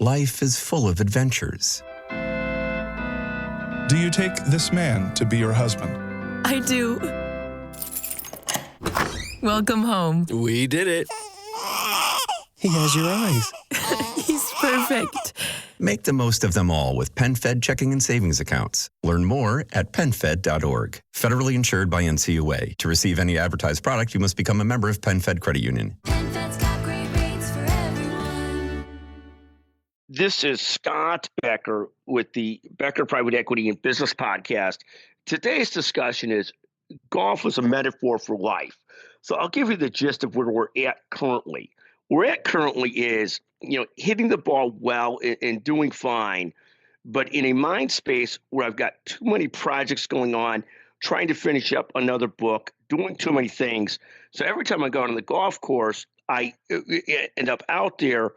life is full of adventures. Do you take this man to be your husband? I do. Welcome home. We did it. He has your eyes. He's perfect. Make the most of them all with PenFed checking and savings accounts. Learn more at PenFed.org. Federally insured by NCUA. To receive any advertised product, you must become a member of PenFed Credit Union. PenFed's got great rates for everyone. This is Scott Becker with the Becker Private Equity and Business Podcast. Today's discussion is golf as a metaphor for life. So I'll give you the gist of where we're at currently. Where we're at currently is, hitting the ball well and doing fine, but in a mind space where I've got too many projects going on, trying to finish up another book, doing too many things. So every time I go on the golf course, I end up out there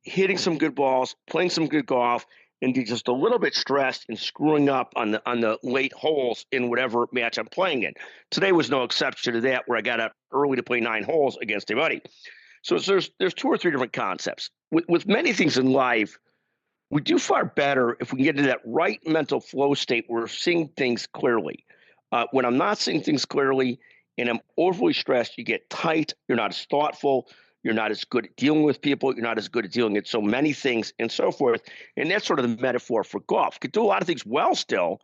hitting some good balls, playing some good golf, and be just a little bit stressed and screwing up on the late holes in whatever match I'm playing in. Today was no exception to that, where I got up early to play 9 holes against a buddy. So there's 2 or 3 different concepts. With many things in life, we do far better if we can get into that right mental flow state where we're seeing things clearly. When I'm not seeing things clearly and I'm overly stressed, you get tight, you're not as thoughtful, you're not as good at dealing with people, you're not as good at dealing with so many things and so forth. And that's sort of the metaphor for golf. Could do a lot of things well still,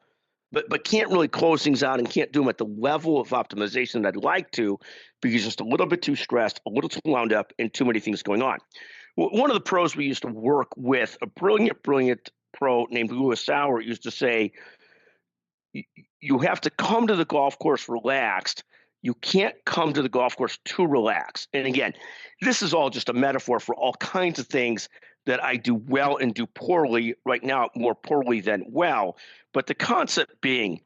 but can't really close things out and can't do them at the level of optimization that I'd like to, because just a little bit too stressed, a little too wound up, and too many things going on. One of the pros we used to work with, a brilliant pro named Lewis Sauer, used to say, you have to come to the golf course relaxed. You can't come to the golf course too relaxed. And again, this is all just a metaphor for all kinds of things that I do well and do poorly. Right now, more poorly than well. But the concept being,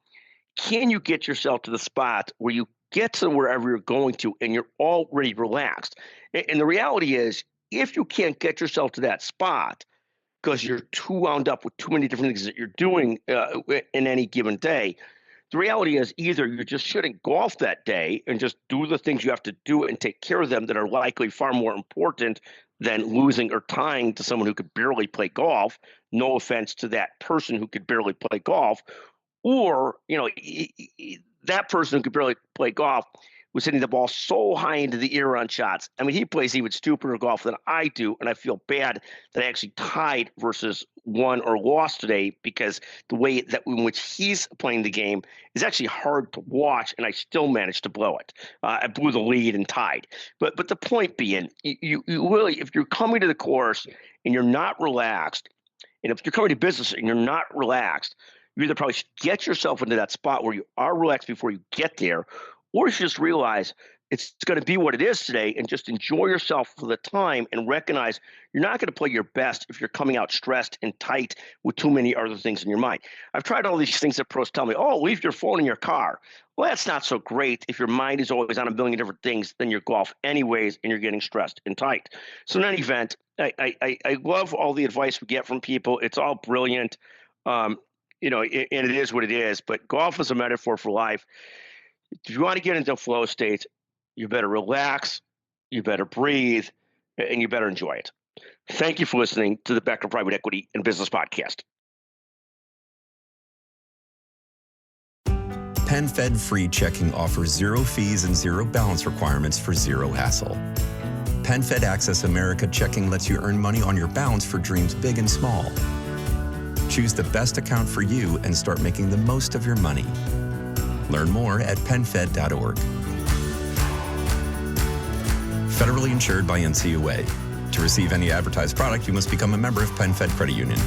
can you get yourself to the spot where you get to wherever you're going to and you're already relaxed? And the reality is, if you can't get yourself to that spot because you're too wound up with too many different things that you're doing in any given day, the reality is either you just shouldn't golf that day and just do the things you have to do and take care of them that are likely far more important than losing or tying to someone who could barely play golf. No offense to that person who could barely play golf. Or, that person who could barely play golf was hitting the ball so high into the air on shots. I mean, he plays even stupider golf than I do, and I feel bad that I actually tied versus won or lost today, because the way that in which he's playing the game is actually hard to watch, and I still managed to blow it. I blew the lead and tied. But the point being, you really, if you're coming to the course and you're not relaxed, and if you're coming to business and you're not relaxed, you either probably should get yourself into that spot where you are relaxed before you get there, or you should just realize it's going to be what it is today and just enjoy yourself for the time and recognize you're not going to play your best if you're coming out stressed and tight with too many other things in your mind. I've tried all these things that pros tell me, leave your phone in your car. Well, that's not so great if your mind is always on a million different things than your golf anyways, and you're getting stressed and tight. So in any event, I love all the advice we get from people. It's all brilliant, and it is what it is. But golf is a metaphor for life. If you want to get into flow states, you better relax, you better breathe, and you better enjoy it. Thank you for listening to the Becker Private Equity and Business Podcast. PenFed Free Checking offers 0 fees and 0 balance requirements for 0 hassle. PenFed Access America Checking lets you earn money on your balance for dreams big and small. Choose the best account for you and start making the most of your money. Learn more at PenFed.org. Federally insured by NCUA. To receive any advertised product, you must become a member of PenFed Credit Union.